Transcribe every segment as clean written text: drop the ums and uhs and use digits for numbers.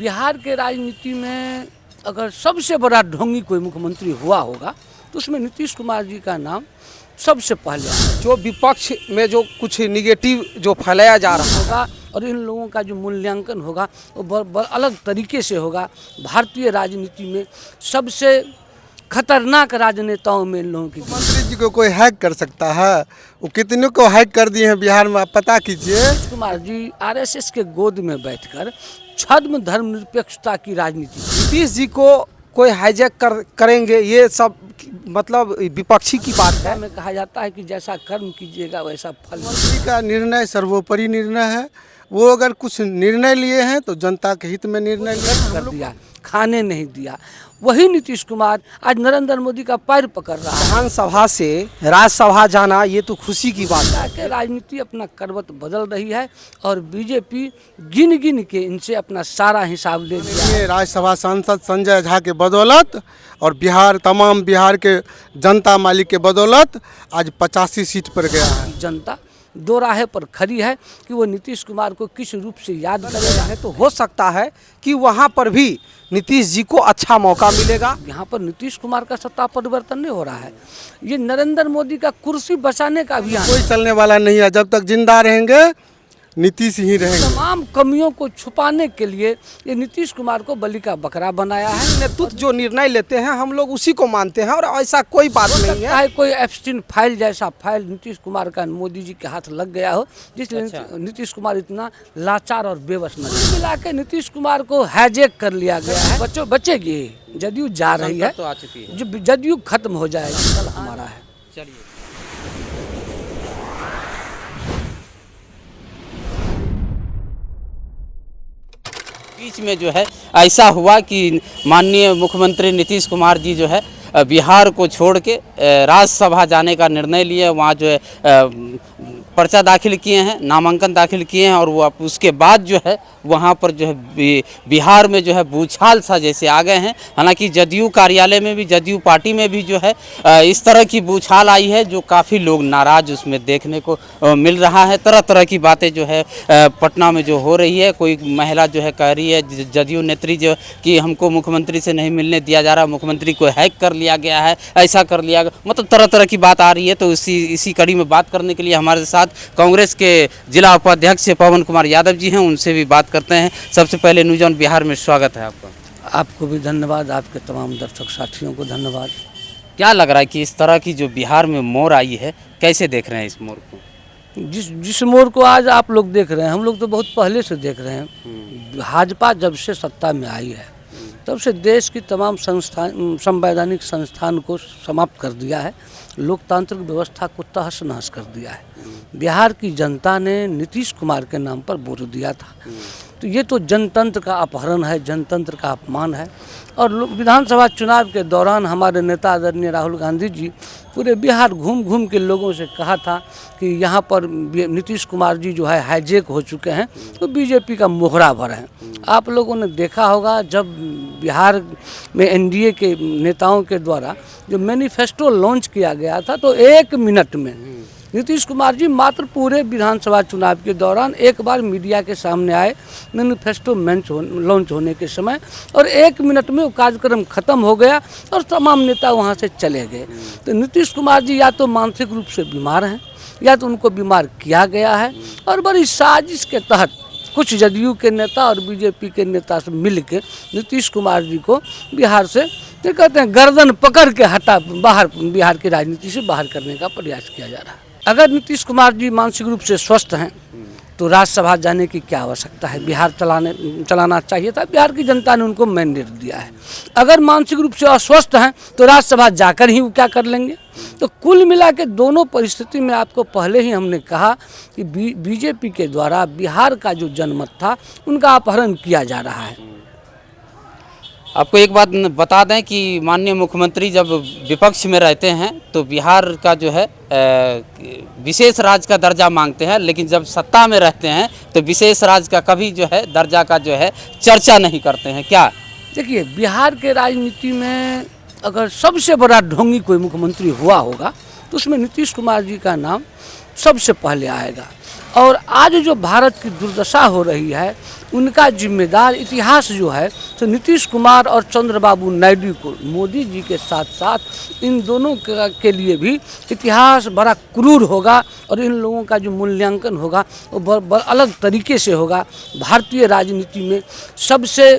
बिहार के राजनीति में अगर सबसे बड़ा ढोंगी कोई मुख्यमंत्री हुआ होगा तो उसमें नीतीश कुमार जी का नाम सबसे पहले है। जो विपक्ष में जो कुछ निगेटिव जो फैलाया जा रहा होगा और इन लोगों का जो मूल्यांकन होगा वो अलग तरीके से होगा। भारतीय राजनीति में सबसे खतरनाक राजनेताओं में इन लोगों की मंत्री जी को कोई हैक कर सकता है? वो कितने को हैक कर दिए हैं बिहार में, आप पता कीजिए। नीतीश कुमार जी आरएसएस के गोद में बैठकर छद्म धर्मनिरपेक्षता की राजनीति। नीतीश जी को कोई हाईजैक करेंगे, ये सब मतलब विपक्षी की बात है। में कहा जाता है कि जैसा कर्म कीजिएगा वैसा फल। मंत्री का निर्णय सर्वोपरि निर्णय है। वो अगर कुछ निर्णय लिए हैं तो जनता के हित में निर्णय कर दिया, खाने नहीं दिया। वही नीतीश कुमार आज नरेंद्र मोदी का पैर पकड़ रहा है। विधानसभा से राज्यसभा जाना ये तो खुशी की बात है कि राजनीति अपना करवट बदल रही है और बीजेपी गिन गिन के इनसे अपना सारा हिसाब ले लिया है। राज्यसभा सांसद संजय झा के बदौलत और तमाम बिहार के जनता मालिक के बदौलत आज 85 सीट पर गया है। जनता दो राहे पर खड़ी है कि वो नीतीश कुमार को किस रूप से याद करेगा है। तो हो सकता है कि वहाँ पर भी नीतीश जी को अच्छा मौका मिलेगा। यहाँ पर नीतीश कुमार का सत्ता परिवर्तन नहीं हो रहा है, ये नरेंद्र मोदी का कुर्सी बचाने का अभियान। कोई चलने वाला नहीं है। जब तक जिंदा रहेंगे नीतीश ही रहेंगे। तमाम कमियों को छुपाने के लिए ये नीतीश कुमार को बलि का बकरा बनाया है। नेतृत्व जो निर्णय लेते हैं हम लोग उसी को मानते हैं और ऐसा कोई बात नहीं है। कोई एप्स्टीन फाइल जैसा फाइल नीतीश कुमार का मोदी जी के हाथ लग गया हो, जिसलिए नीतीश कुमार इतना लाचार और बेबस न मिला के नीतीश कुमार को हाईजैक कर लिया गया है। बचेगी, जदयू जा रही है तो आ चुकी है। जो जदयू खत्म हो जाएगा, कल हमारा है। चलिए बीच में जो है ऐसा हुआ कि माननीय मुख्यमंत्री नीतीश कुमार जी जो है बिहार को छोड़ के राज्यसभा जाने का निर्णय लिए। वहाँ जो है पर्चा दाखिल किए हैं, नामांकन दाखिल किए हैं और वो उसके बाद जो है वहाँ पर जो है बिहार में जो है भूचाल सा जैसे आ गए हैं। हालांकि जदयू कार्यालय में भी, जदयू पार्टी में भी जो है इस तरह की भूचाल आई है जो काफ़ी लोग नाराज उसमें देखने को मिल रहा है। तरह तरह की बातें जो है पटना में जो हो रही है। कोई महिला जो है कह रही है जदयू नेत्री जो कि हमको मुख्यमंत्री से नहीं मिलने दिया जा रहा, मुख्यमंत्री को हैक कर लिया गया है, ऐसा कर लिया गया, मतलब तरह तरह की बात आ रही है। तो इसी कड़ी में बात करने के लिए हमारे साथ कांग्रेस के जिला उपाध्यक्ष पवन कुमार यादव जी हैं, उनसे भी बात करते हैं। सबसे पहले न्यूज़ ऑन बिहार में स्वागत है आपका। आपको भी धन्यवाद, आपके तमाम दर्शक साथियों को धन्यवाद। क्या लग रहा है कि इस तरह की जो बिहार में मोड़ आई है, कैसे देख रहे हैं इस मोड़ को? जिस मोड़ को आज आप लोग देख रहे हैं, हम लोग तो बहुत पहले से देख रहे हैं। भाजपा जब से सत्ता में आई है तब से देश की तमाम संवैधानिक संस्थान को समाप्त कर दिया है, लोकतांत्रिक व्यवस्था को तहस नहस कर दिया है। बिहार की जनता ने नीतीश कुमार के नाम पर वोट दिया था, तो ये तो जनतंत्र का अपहरण है, जनतंत्र का अपमान है। और विधानसभा चुनाव के दौरान हमारे नेता आदरणीय राहुल गांधी जी पूरे बिहार घूम घूम के लोगों से कहा था कि यहाँ पर नीतीश कुमार जी जो है हाईजैक हो चुके हैं, तो बीजेपी का मोहरा भर है। आप लोगों ने देखा होगा जब बिहार में एनडीए के नेताओं के द्वारा जो मैनिफेस्टो लॉन्च किया गया था, तो 1 मिनट में नीतीश कुमार जी मात्र पूरे विधानसभा चुनाव के दौरान एक बार मीडिया के सामने आए मैनिफेस्टो लॉन्च होने के समय, और 1 मिनट में वो कार्यक्रम खत्म हो गया और तमाम नेता वहाँ से चले गए। तो नीतीश कुमार जी या तो मानसिक रूप से बीमार हैं या तो उनको बीमार किया गया है, और बड़ी साजिश के तहत कुछ जदयू के नेता और बीजेपी के नेता से मिल के नीतीश कुमार जी को बिहार से ये कहते हैं गर्दन पकड़ के बिहार की राजनीति से बाहर करने का प्रयास किया जा रहा है। अगर नीतीश कुमार जी मानसिक रूप से स्वस्थ हैं तो राज्यसभा जाने की क्या आवश्यकता है, बिहार चलाना चाहिए था। बिहार की जनता ने उनको मैंडेट दिया है। अगर मानसिक रूप से अस्वस्थ हैं तो राज्यसभा जाकर ही वो क्या कर लेंगे। तो कुल मिला के दोनों परिस्थिति में आपको पहले ही हमने कहा कि बीजेपी के द्वारा बिहार का जो जनमत था उनका अपहरण किया जा रहा है। आपको एक बात बता दें कि माननीय मुख्यमंत्री जब विपक्ष में रहते हैं तो बिहार का जो है विशेष राज्य का दर्जा मांगते हैं, लेकिन जब सत्ता में रहते हैं तो विशेष राज्य का कभी जो है दर्जा का जो है चर्चा नहीं करते हैं। क्या देखिए, बिहार के राजनीति में अगर सबसे बड़ा ढोंगी कोई मुख्यमंत्री हुआ होगा तो उसमें नीतीश कुमार जी का नाम सबसे पहले आएगा। और आज जो भारत की दुर्दशा हो रही है, उनका जिम्मेदार इतिहास जो है तो नीतीश कुमार और चंद्रबाबू नायडू को, मोदी जी के साथ साथ इन दोनों के लिए भी इतिहास बड़ा क्रूर होगा और इन लोगों का जो मूल्यांकन होगा वो अलग तरीके से होगा। भारतीय राजनीति में सबसे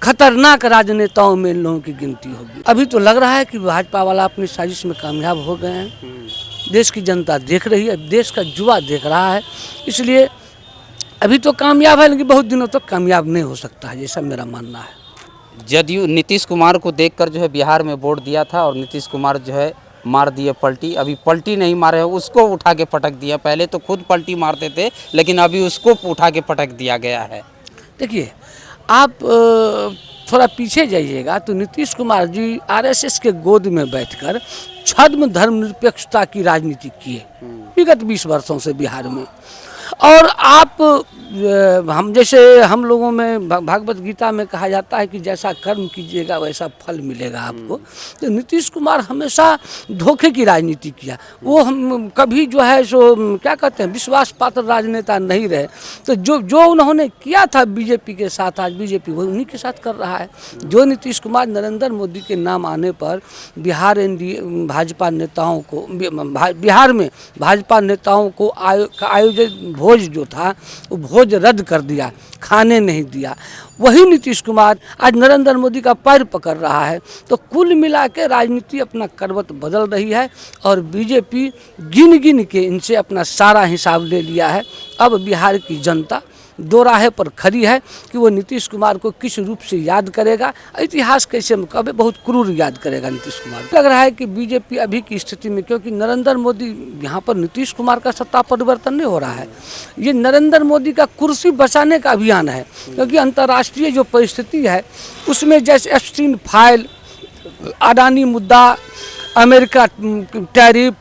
खतरनाक राजनेताओं में इन लोगों की गिनती होगी। अभी तो लग रहा है कि भाजपा वाला अपनी साजिश में कामयाब हो गए हैं। देश की जनता देख रही है, देश का युवा देख रहा है, इसलिए अभी तो कामयाब है लेकिन बहुत दिनों तक कामयाब नहीं हो सकता है, जैसा मेरा मानना है। जदयू नीतीश कुमार को देखकर जो है बिहार में वोट दिया था और नीतीश कुमार जो है मार दिए पलटी। अभी पलटी नहीं मारे हैं, उसको उठा के पटक दिया। पहले तो खुद पलटी मारते थे लेकिन अभी उसको उठा के पटक दिया गया है। देखिए, आप थोड़ा पीछे जाइएगा तो नीतीश कुमार जी आरएसएस के गोद में बैठकर छद्म धर्मनिरपेक्षता की राजनीति किए विगत 20 वर्षों से बिहार में। और आप हम जैसे हम लोगों में भागवत गीता में कहा जाता है कि जैसा कर्म कीजिएगा वैसा फल मिलेगा आपको। तो नीतीश कुमार हमेशा धोखे की राजनीति किया। वो हम कभी जो है सो क्या कहते हैं विश्वास पात्र राजनेता नहीं रहे। तो जो उन्होंने किया था बीजेपी के साथ, आज बीजेपी वो उन्हीं के साथ कर रहा है। जो नीतीश कुमार नरेंद्र मोदी के नाम आने पर बिहार भाजपा नेताओं को बिहार में भाजपा नेताओं को आयोजित भोज जो था वो भोज रद्द कर दिया, खाने नहीं दिया। वही नीतीश कुमार आज नरेंद्र मोदी का पैर पकड़ रहा है। तो कुल मिला के राजनीति अपना करवट बदल रही है और बीजेपी गिन गिन के इनसे अपना सारा हिसाब ले लिया है। अब बिहार की जनता दो राहे पर खड़ी है कि वो नीतीश कुमार को किस रूप से याद करेगा, इतिहास कैसे कभी बहुत क्रूर याद करेगा नीतीश कुमार। लग रहा है कि बीजेपी अभी की स्थिति में, क्योंकि नरेंद्र मोदी यहाँ पर नीतीश कुमार का सत्ता परिवर्तन नहीं हो रहा है, ये नरेंद्र मोदी का कुर्सी बचाने का अभियान है। क्योंकि अंतर्राष्ट्रीय जो परिस्थिति है उसमें जैसे एप्स्टीन फाइल, अडानी मुद्दा, अमेरिका टैरिफ,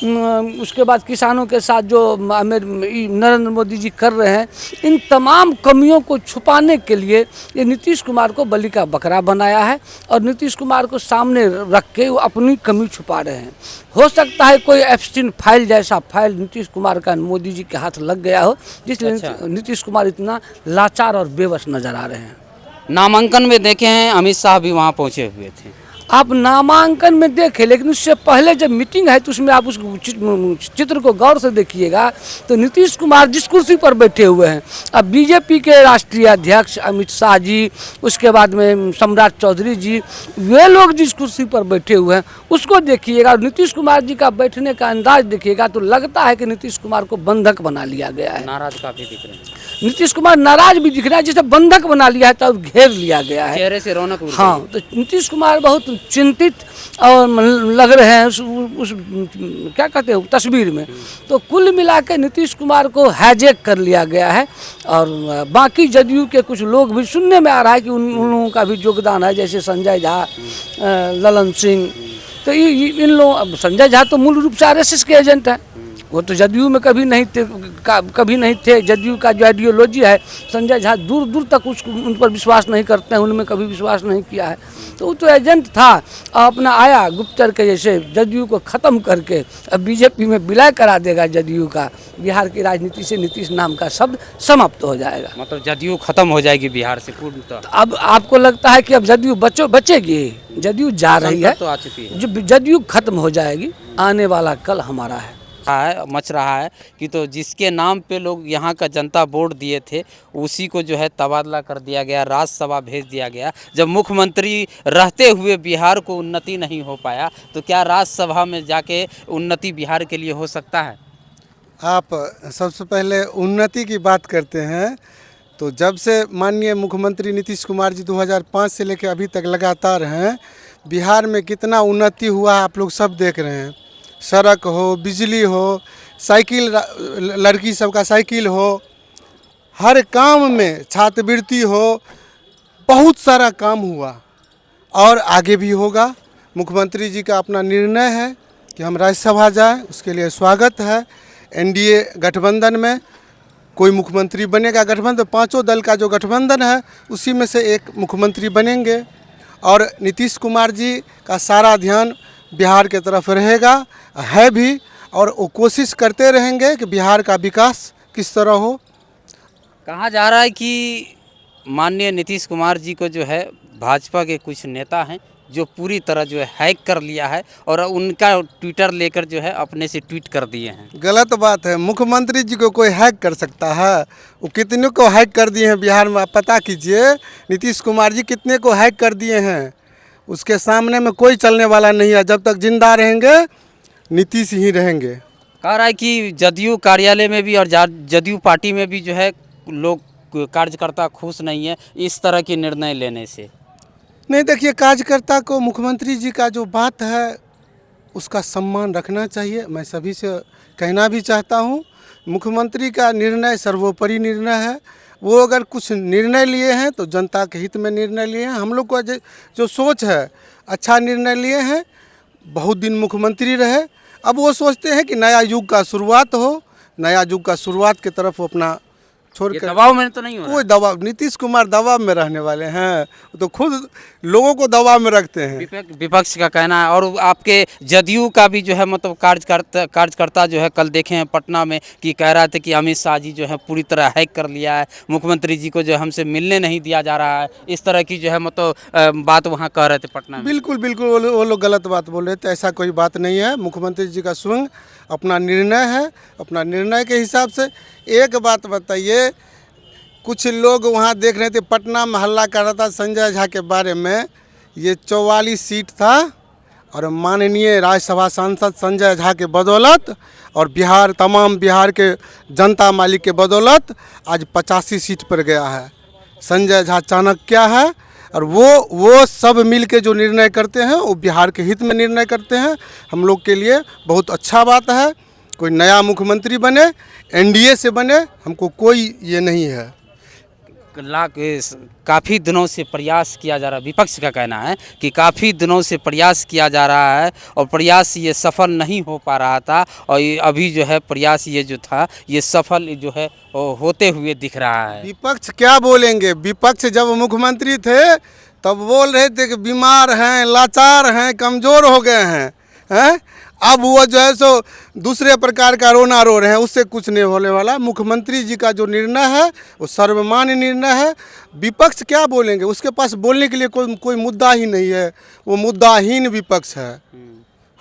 उसके बाद किसानों के साथ जो नरेंद्र मोदी जी कर रहे हैं, इन तमाम कमियों को छुपाने के लिए ये नीतीश कुमार को बलि का बकरा बनाया है और नीतीश कुमार को सामने रख के वो अपनी कमी छुपा रहे हैं। हो सकता है कोई एप्स्टीन फाइल जैसा फाइल नीतीश कुमार का मोदी जी के हाथ लग गया हो, जिसलिए नीतीश कुमार इतना लाचार और बेबस नजर आ रहे हैं। नामांकन में देखे हैं अमित शाह भी वहाँ पहुँचे हुए थे। आप नामांकन में देखें, लेकिन उससे पहले जब मीटिंग है तो उसमें आप उस चित्र को गौर से देखिएगा तो नीतीश कुमार जिस कुर्सी पर बैठे हुए हैं, अब बीजेपी के राष्ट्रीय अध्यक्ष अमित शाह जी, उसके बाद में सम्राट चौधरी जी, वे लोग जिस कुर्सी पर बैठे हुए हैं उसको देखिएगा और नीतीश कुमार जी का बैठने का अंदाज देखिएगा तो लगता है कि नीतीश कुमार को बंधक बना लिया गया है। नाराज काफी दिख रहे हैं। नीतीश कुमार नाराज भी दिख रहा है, जैसे बंधक बना लिया है तब घेर लिया गया है, चेहरे से रौनक। हाँ, तो नीतीश कुमार बहुत चिंतित और लग रहे हैं उस क्या कहते हैं तस्वीर में। तो कुल मिला के नीतीश कुमार को हाईजैक कर लिया गया है और बाकी जदयू के कुछ लोग भी सुनने में आ रहा है कि उन लोगों का भी योगदान है, जैसे संजय झा, ललन सिंह। तो इन लोग, संजय झा तो मूल रूप से आरएसएस के एजेंट हैं, वो तो जदयू में कभी नहीं थे। जदयू का जो आइडियोलॉजी है, संजय झा दूर दूर तक उन पर विश्वास नहीं करते हैं, उनमें कभी विश्वास नहीं किया है। तो वो तो एजेंट था, अपना आया गुप्तचर के जैसे जदयू को ख़त्म करके अब बीजेपी में विलय करा देगा जदयू का। बिहार की राजनीति से नीतीश नाम का शब्द समाप्त हो जाएगा। मतलब जदयू खत्म हो जाएगी बिहार से पूर्णतः। तो अब आपको लगता है कि अब जदयू बचेगी? जदयू जा रही है, तो आ चुकी है। जो जदयू खत्म हो जाएगी, आने वाला कल हमारा है। मच रहा है कि तो जिसके नाम पे लोग यहाँ का जनता वोट दिए थे उसी को जो है तबादला कर दिया गया, राज्यसभा भेज दिया गया। जब मुख्यमंत्री रहते हुए बिहार को उन्नति नहीं हो पाया तो क्या राज्यसभा में जाके उन्नति बिहार के लिए हो सकता है? आप सबसे पहले उन्नति की बात करते हैं तो जब से माननीय मुख्यमंत्री नीतीश कुमार जी 2005 से लेकर अभी तक लगातार हैं, बिहार में कितना उन्नति हुआ आप लोग सब देख रहे हैं। सड़क हो, बिजली हो, साइकिल, लड़की सबका साइकिल हो, हर काम में छात्रवृत्ति हो, बहुत सारा काम हुआ और आगे भी होगा। मुख्यमंत्री जी का अपना निर्णय है कि हम राज्यसभा जाएं, उसके लिए स्वागत है। एनडीए गठबंधन में कोई मुख्यमंत्री बनेगा, गठबंधन 5 दल का जो गठबंधन है उसी में से एक मुख्यमंत्री बनेंगे और नीतीश कुमार जी का सारा ध्यान बिहार के तरफ रहेगा, है भी, और वो कोशिश करते रहेंगे कि बिहार का विकास किस तरह हो। कहा जा रहा है कि माननीय नीतीश कुमार जी को जो है भाजपा के कुछ नेता हैं जो पूरी तरह जो है हैक कर लिया है और उनका ट्विटर लेकर जो है अपने से ट्वीट कर दिए हैं। गलत बात है। मुख्यमंत्री जी को कोई हैक कर सकता है? वो कितने को हैक कर दिए हैं बिहार में, आप पता कीजिए। नीतीश कुमार जी कितने को हैक कर दिए हैं, उसके सामने में कोई चलने वाला नहीं है। जब तक जिंदा रहेंगे नीतीश ही रहेंगे। कह रहा है कि जदयू कार्यालय में भी और जदयू पार्टी में भी जो है लोग कार्यकर्ता खुश नहीं है इस तरह के निर्णय लेने से। नहीं, देखिए, कार्यकर्ता को मुख्यमंत्री जी का जो बात है उसका सम्मान रखना चाहिए। मैं सभी से कहना भी चाहता हूँ, मुख्यमंत्री का निर्णय सर्वोपरि निर्णय है। वो अगर कुछ निर्णय लिए हैं तो जनता के हित में निर्णय लिए हैं। हम लोग को जो सोच है अच्छा निर्णय लिए हैं। बहुत दिन मुख्यमंत्री रहे, अब वो सोचते हैं कि नया युग का शुरुआत हो, नया युग का शुरुआत की तरफ वो अपना छोड़ कर। दबाव में तो नहीं हो रहा? कोई दबाव, नीतीश कुमार दबाव में रहने वाले हैं? वो तो खुद लोगों को दबाव में रखते हैं। विपक्ष का कहना है। और आपके जदयू का भी जो है मतलब कार्यकर्ता जो है कल देखे हैं पटना में कि कह रहा था कि अमित शाह जी जो है पूरी तरह हैक कर लिया है, मुख्यमंत्री जी को जो है हमसे मिलने नहीं दिया जा रहा है, इस तरह की जो है मतलब बात वहाँ कह रहे थे पटना में। बिल्कुल बिल्कुल, वो लोग गलत बात बोल रहे थे। ऐसा कोई बात नहीं है। मुख्यमंत्री जी का स्वयं अपना निर्णय है, अपना निर्णय के हिसाब से। एक बात बताइए, कुछ लोग वहाँ देख रहे थे पटना में हल्ला कर रहा था संजय झा के बारे में। ये 44 सीट था और माननीय राज्यसभा सांसद संजय झा के बदौलत और तमाम बिहार के जनता मालिक के बदौलत आज 85 सीट पर गया है। संजय झा चाणक्य है और वो सब मिल के जो निर्णय करते हैं वो बिहार के हित में निर्णय करते हैं। हम लोग के लिए बहुत अच्छा बात है। कोई नया मुख्यमंत्री बने, एनडीए से बने, हमको कोई ये नहीं है। काफ़ी दिनों से प्रयास किया जा रहा है, विपक्ष का कहना है कि काफ़ी दिनों से प्रयास किया जा रहा है और प्रयास ये सफल नहीं हो पा रहा था और अभी जो है प्रयास ये जो था ये सफल जो है होते हुए दिख रहा है। विपक्ष क्या बोलेंगे? विपक्ष जब मुख्यमंत्री थे तब बोल रहे थे कि बीमार हैं, लाचार हैं, कमज़ोर हो गए हैं। अब वो जो है सो दूसरे प्रकार का रोना रो रहे हैं। उससे कुछ नहीं होने वाला। मुख्यमंत्री जी का जो निर्णय है वो सर्वमान्य निर्णय है। विपक्ष क्या बोलेंगे? उसके पास बोलने के लिए कोई मुद्दा ही नहीं है। वो मुद्दाहीन विपक्ष है।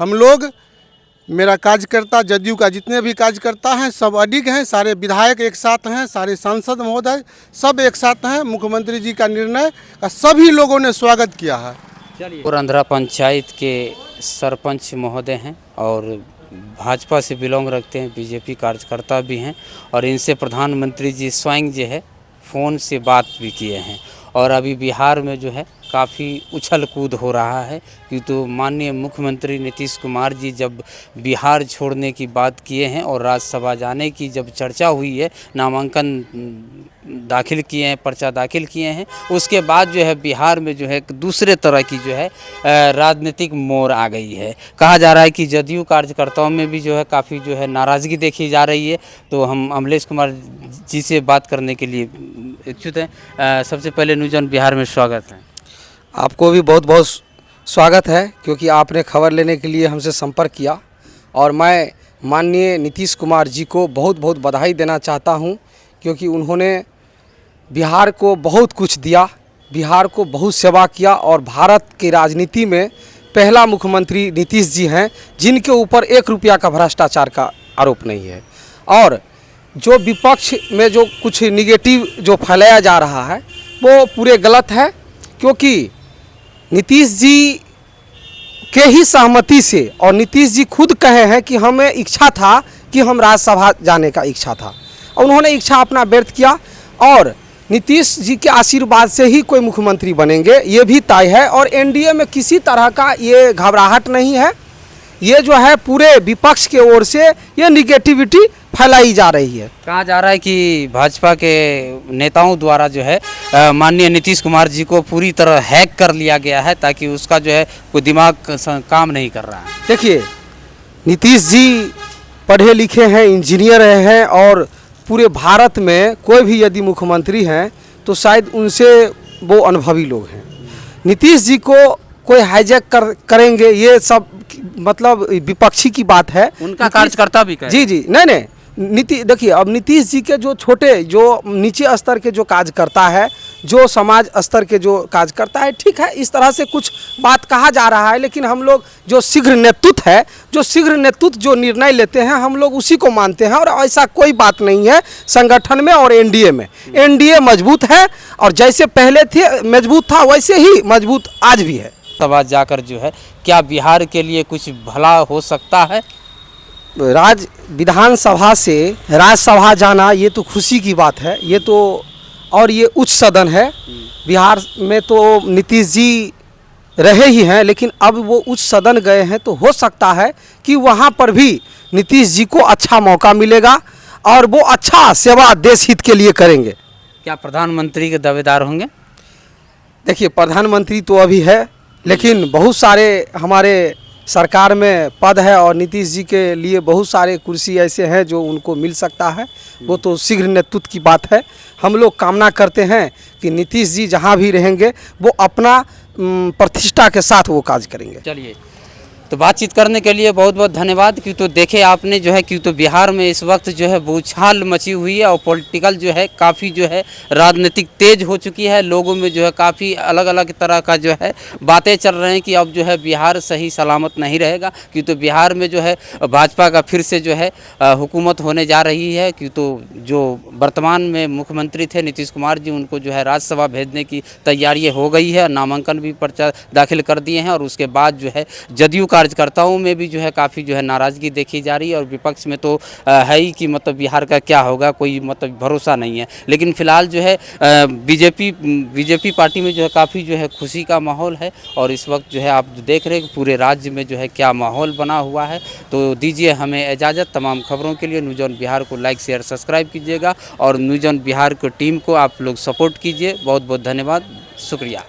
हम लोग, मेरा कार्यकर्ता, जदयू का जितने भी कार्यकर्ता हैं सब अडिग हैं। सारे विधायक एक साथ हैं, सारे सांसद महोदय सब एक साथ हैं। मुख्यमंत्री जी का निर्णय का सभी लोगों ने स्वागत किया है। पुरंदरा पंचायत के सरपंच महोदय हैं और भाजपा से बिलोंग रखते हैं, बीजेपी कार्यकर्ता भी हैं और इनसे प्रधानमंत्री जी स्वयं जो है फ़ोन से बात भी किए हैं। और अभी बिहार में जो है काफ़ी उछल कूद हो रहा है कि तो माननीय मुख्यमंत्री नीतीश कुमार जी जब बिहार छोड़ने की बात किए हैं और राज्यसभा जाने की जब चर्चा हुई है, नामांकन दाखिल किए हैं, पर्चा दाखिल किए हैं, उसके बाद जो है बिहार में जो है दूसरे तरह की जो है राजनीतिक मोड़ आ गई है। कहा जा रहा है कि जदयू कार्यकर्ताओं में भी जो है काफ़ी जो है नाराज़गी देखी जा रही है। तो हम अमलेश कुमार जी से बात करने के लिए इच्छुक हैं। सबसे पहले न्यूज़ बिहार में स्वागत है। आपको भी बहुत बहुत स्वागत है क्योंकि आपने खबर लेने के लिए हमसे संपर्क किया और मैं माननीय नीतीश कुमार जी को बहुत बहुत बधाई देना चाहता हूं क्योंकि उन्होंने बिहार को बहुत कुछ दिया, बिहार को बहुत सेवा किया और भारत की राजनीति में पहला मुख्यमंत्री नीतीश जी हैं जिनके ऊपर 1 रुपया का भ्रष्टाचार का आरोप नहीं है। और जो विपक्ष में जो कुछ निगेटिव जो फैलाया जा रहा है वो पूरे गलत है क्योंकि नीतीश जी के ही सहमति से और नीतीश जी खुद कहे हैं कि हमें इच्छा था कि हम राज्यसभा जाने का इच्छा था और उन्होंने इच्छा अपना व्यक्त किया और नीतीश जी के आशीर्वाद से ही कोई मुख्यमंत्री बनेंगे ये भी तय है। और एनडीए में किसी तरह का ये घबराहट नहीं है। ये जो है पूरे विपक्ष के ओर से ये निगेटिविटी फैलाई जा रही है। कहा जा रहा है कि भाजपा के नेताओं द्वारा जो है माननीय नीतीश कुमार जी को पूरी तरह हैक कर लिया गया है ताकि उसका जो है कोई दिमाग काम नहीं कर रहा है। देखिए, नीतीश जी पढ़े लिखे हैं, इंजीनियर हैं और पूरे भारत में कोई भी यदि मुख्यमंत्री हैं तो शायद उनसे वो अनुभवी लोग हैं। नीतीश जी को कोई हाईजैक करेंगे ये सब मतलब विपक्षी की बात है। उनका कार्यकर्ता भी कहे। जी, नहीं, देखिए, अब नीतीश जी के जो छोटे, जो नीचे स्तर के जो कार्य करता है, जो समाज स्तर के जो कार्य करता है, ठीक है, इस तरह से कुछ बात कहा जा रहा है, लेकिन हम लोग जो शीघ्र नेतृत्व है, जो शीघ्र नेतृत्व जो निर्णय लेते हैं, हम लोग उसी को मानते हैं। और ऐसा कोई बात नहीं है संगठन में और एनडीए में। एनडीए मजबूत है और जैसे पहले थे मजबूत था, वैसे ही मजबूत आज भी है। सभा जाकर जो है क्या बिहार के लिए कुछ भला हो सकता है? विधानसभा से राज्यसभा जाना ये तो खुशी की बात है, ये तो, और ये उच्च सदन है। बिहार में तो नीतीश जी रहे ही हैं, लेकिन अब वो उच्च सदन गए हैं, तो हो सकता है कि वहाँ पर भी नीतीश जी को अच्छा मौका मिलेगा और वो अच्छा सेवा देश हित के लिए करेंगे। क्या प्रधानमंत्री के दावेदार होंगे? देखिए, प्रधानमंत्री तो अभी है, लेकिन बहुत सारे हमारे सरकार में पद है और नीतीश जी के लिए बहुत सारे कुर्सी ऐसे हैं जो उनको मिल सकता है। वो तो शीघ्र नेतृत्व की बात है। हम लोग कामना करते हैं कि नीतीश जी जहां भी रहेंगे वो अपना प्रतिष्ठा के साथ वो कार्य करेंगे। चलिए, तो बातचीत करने के लिए बहुत बहुत धन्यवाद। क्यों तो देखे आपने जो है, क्यों तो बिहार में इस वक्त जो है बौछार मची हुई है और पॉलिटिकल जो है काफ़ी जो है राजनीतिक तेज हो चुकी है। लोगों में जो है काफ़ी अलग अलग तरह का जो है बातें चल रहे हैं कि अब जो है बिहार सही सलामत नहीं रहेगा। क्यों तो बिहार में जो है भाजपा का फिर से जो है हुकूमत होने जा रही है। क्यों तो जो वर्तमान में मुख्यमंत्री थे नीतीश कुमार जी, उनको जो है राज्यसभा भेजने की तैयारी हो गई है। नामांकन भी पर्चा दाखिल कर दिए हैं और उसके बाद जो है जदयू कार्यकर्ताओं में भी जो है काफ़ी जो है नाराज़गी देखी जा रही है और विपक्ष में तो है ही कि मतलब बिहार का क्या होगा, कोई मतलब भरोसा नहीं है। लेकिन फिलहाल जो है बीजेपी पार्टी में जो है काफ़ी जो है खुशी का माहौल है और इस वक्त जो है आप देख रहे हैं कि पूरे राज्य में जो है क्या माहौल बना हुआ है। तो दीजिए हमें इजाज़त। तमाम खबरों के लिए न्यूज़ ऑन बिहार को लाइक शेयर सब्सक्राइब कीजिएगा और न्यूज़ ऑन बिहार की टीम को आप लोग सपोर्ट कीजिए। बहुत बहुत धन्यवाद, शुक्रिया।